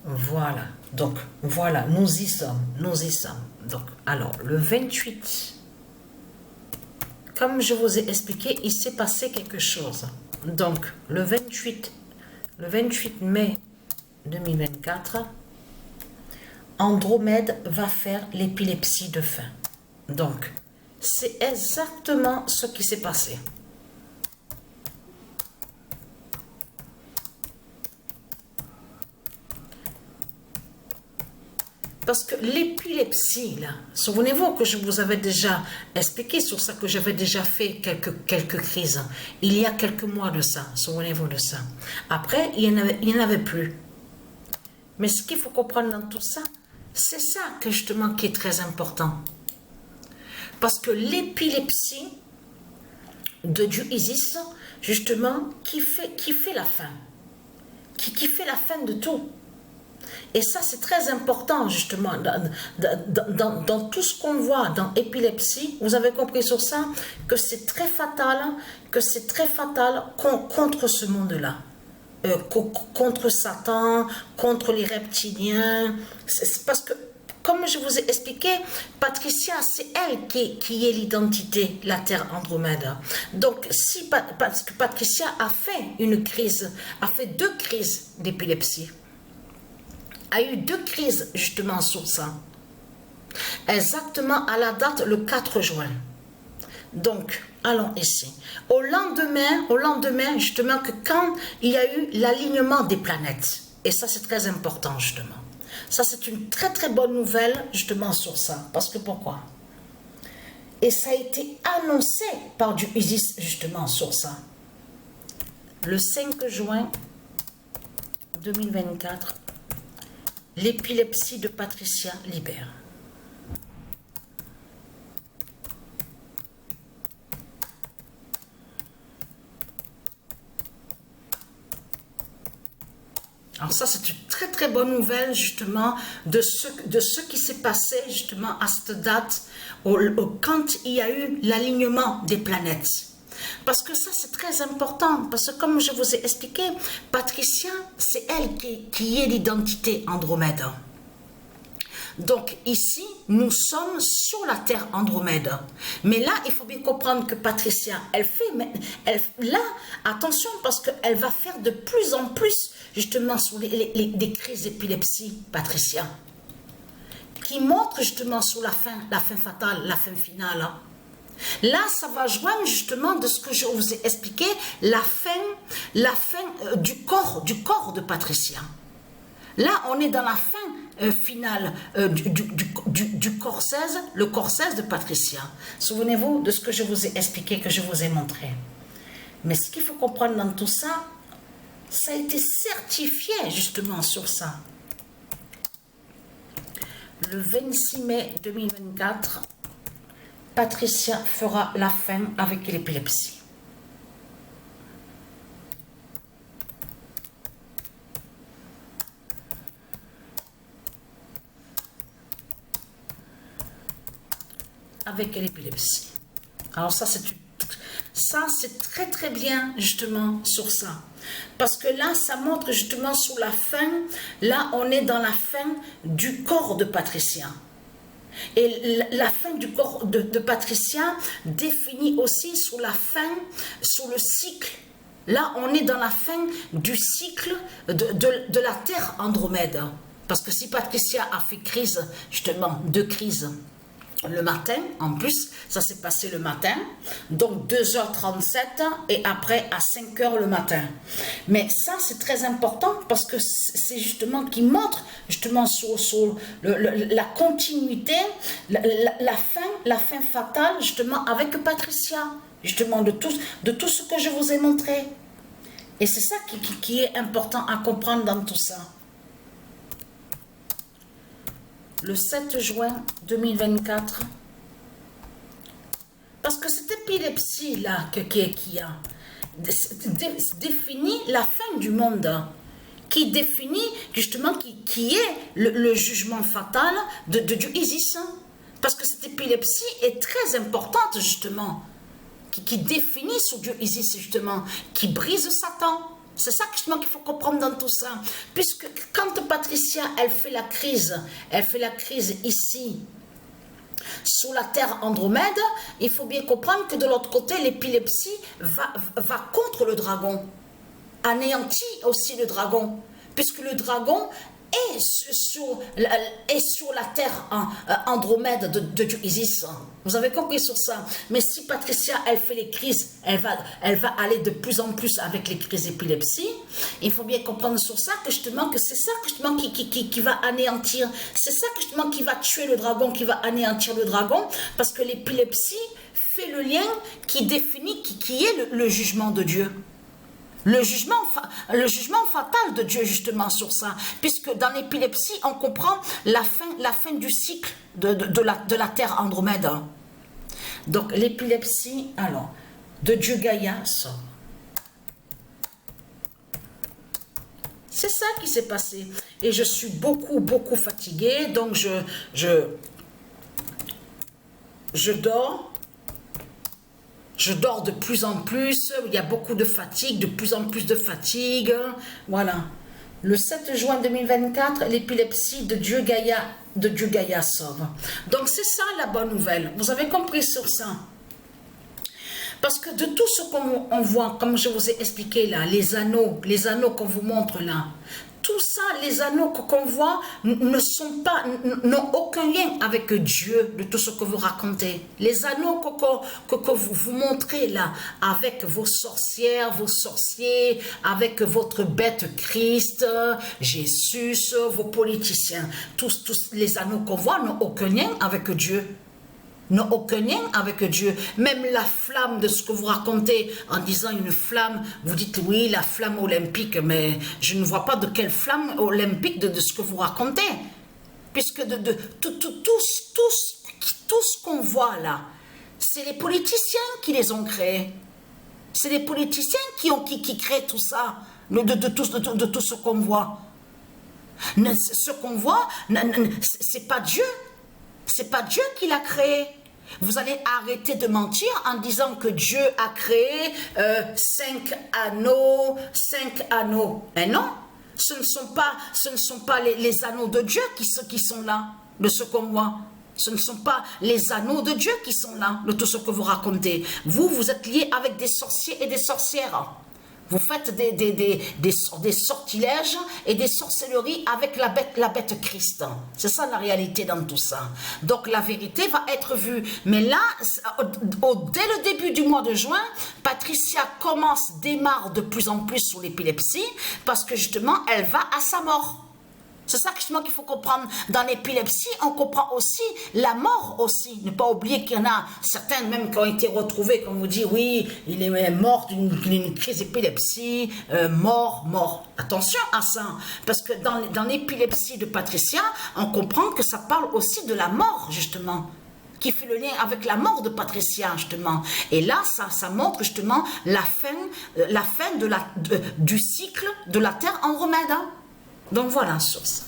Voilà. Donc, voilà, nous y sommes. Nous y sommes. Donc, alors, le 28, comme je vous ai expliqué, il s'est passé quelque chose. Donc, le 28 mai 2024, Andromède va faire l'épilepsie de fin. Donc, c'est exactement ce qui s'est passé. Parce que l'épilepsie, là, souvenez-vous que je vous avais déjà expliqué sur ça, que j'avais déjà fait quelques crises. Il y a quelques mois de ça, souvenez-vous de ça. Après, il n'y en avait plus. Mais ce qu'il faut comprendre dans tout ça, c'est ça que justement qui est très important. Parce que l'épilepsie de Dieu Isis, justement, qui fait la fin. Qui fait la fin de tout. Et ça, c'est très important, justement, dans tout ce qu'on voit dans épilepsie. Vous avez compris sur ça que c'est très fatal, contre ce monde-là. Contre Satan, contre les reptiliens. C'est parce que, comme je vous ai expliqué, Patricia, c'est elle qui est l'identité, la Terre Andromède. Donc, parce que Patricia a fait une crise, a fait 2 crises d'épilepsie. A eu 2 crises justement sur ça. Exactement à la date le 4 juin. Donc, allons ici. Au lendemain, justement, que quand il y a eu l'alignement des planètes, et ça c'est très important justement. Ça c'est une très très bonne nouvelle justement sur ça. Parce que pourquoi? Et ça a été annoncé par du Isis justement sur ça. Le 5 juin 2024, l'épilepsie de Patricia libère. Alors ça, c'est une très très bonne nouvelle justement de ce qui s'est passé justement à cette date quand il y a eu l'alignement des planètes. Parce que ça, c'est très important. Parce que comme je vous ai expliqué, Patricia, c'est elle qui est l'identité Andromède. Donc ici, nous sommes sur la Terre Andromède. Mais là, il faut bien comprendre que Patricia, là, attention, parce qu'elle va faire de plus en plus, justement, sur des crises d'épilepsie, Patricia, qui montrent justement sur la fin fatale, la fin finale. Là, ça va joindre justement de ce que je vous ai expliqué, la fin du corps de Patricia. Là, on est dans la fin finale du corps 16, le corps 16 de Patricia. Souvenez-vous de ce que je vous ai expliqué, que je vous ai montré. Mais ce qu'il faut comprendre dans tout ça, ça a été certifié justement sur ça. Le 26 mai 2024, Patricia fera la fin avec l'épilepsie. Avec l'épilepsie. Alors ça, c'est très très bien justement sur ça. Parce que là, ça montre justement sur la fin, là on est dans la fin du corps de Patricia. Et la fin du corps de Patricia définit aussi sur la fin, sur le cycle. Là, on est dans la fin du cycle de la Terre Andromède. Parce que si Patricia a fait crise, justement, 2 crises, le matin, en plus, ça s'est passé le matin, donc 2h37 et après à 5h le matin. Mais ça, c'est très important parce que c'est justement qui montre justement sur la continuité, la fin fatale, justement, avec Patricia, justement, de tout ce que je vous ai montré. Et c'est ça qui est important à comprendre dans tout ça. Le 7 juin 2024, parce que cette épilepsie-là qui a définit la fin du monde, qui définit justement qui est le jugement fatal de Dieu Isis. Parce que cette épilepsie est très importante justement, qui définit sur Dieu Isis justement, qui brise Satan. C'est ça justement qu'il faut comprendre dans tout ça. Puisque quand Patricia, elle fait la crise ici, sous la terre Andromède, il faut bien comprendre que de l'autre côté, l'épilepsie va contre le dragon, anéantit aussi le dragon, puisque le dragon est sur la terre Andromède de Dieu Isis. Vous avez compris sur ça. Mais si Patricia, elle fait les crises, elle va aller de plus en plus avec les crises d'épilepsie. Il faut bien comprendre sur ça que justement, que c'est ça justement qui va anéantir. C'est ça justement qui va tuer le dragon, qui va anéantir le dragon, parce que l'épilepsie fait le lien qui définit qui est le jugement de Dieu. Le jugement fatal de Dieu justement sur ça, puisque dans l'épilepsie, on comprend la fin du cycle de la terre Andromède. Donc l'épilepsie, alors, de Dieu Gaïa sort. C'est ça qui s'est passé. Et je suis beaucoup fatiguée, donc je dors. Je dors de plus en plus, il y a beaucoup de fatigue, de plus en plus de fatigue. Voilà. Le 7 juin 2024, l'épilepsie de Dieu Gaïa sauve. Donc c'est ça la bonne nouvelle. Vous avez compris sur ça? Parce que de tout ce qu'on voit, comme je vous ai expliqué là, les anneaux qu'on vous montre là, tout ça, les anneaux qu'on voit n'ont aucun lien avec Dieu, de tout ce que vous racontez. Les anneaux que vous montrez là, avec vos sorcières, vos sorciers, avec votre bête Christ, Jésus, vos politiciens, tous les anneaux qu'on voit n'ont aucun lien avec Dieu. N'ont aucun lien avec Dieu. Même la flamme de ce que vous racontez en disant une flamme, vous dites oui, la flamme olympique, mais je ne vois pas de quelle flamme olympique de ce que vous racontez. Puisque tout ce qu'on voit là, c'est les politiciens qui les ont créés. C'est les politiciens qui créent tout ça, de tout ce qu'on voit. Ce qu'on voit, c'est pas Dieu. C'est pas Dieu qui l'a créé. Vous allez arrêter de mentir en disant que Dieu a créé 5 anneaux. Mais non, ce ne sont pas les anneaux de Dieu qui sont là, de ce qu'on voit. Ce ne sont pas les anneaux de Dieu qui sont là, de tout ce que vous racontez. Vous êtes liés avec des sorciers et des sorcières. Vous faites des sortilèges et des sorcelleries avec la bête Christ. C'est ça la réalité dans tout ça. Donc la vérité va être vue. Mais là, dès le début du mois de juin, Patricia démarre de plus en plus sur l'épilepsie parce que justement, elle va à sa mort. C'est ça justement qu'il faut comprendre. Dans l'épilepsie, on comprend aussi la mort aussi. Ne pas oublier qu'il y en a certains même qui ont été retrouvés, comme vous dit, oui, il est mort d'une crise d'épilepsie, mort. Attention à ça, parce que dans l'épilepsie de Patricia, on comprend que ça parle aussi de la mort, justement, qui fait le lien avec la mort de Patricia, justement. Et là, ça montre justement la fin du cycle de la Terre Andromède. Donc voilà sur ça.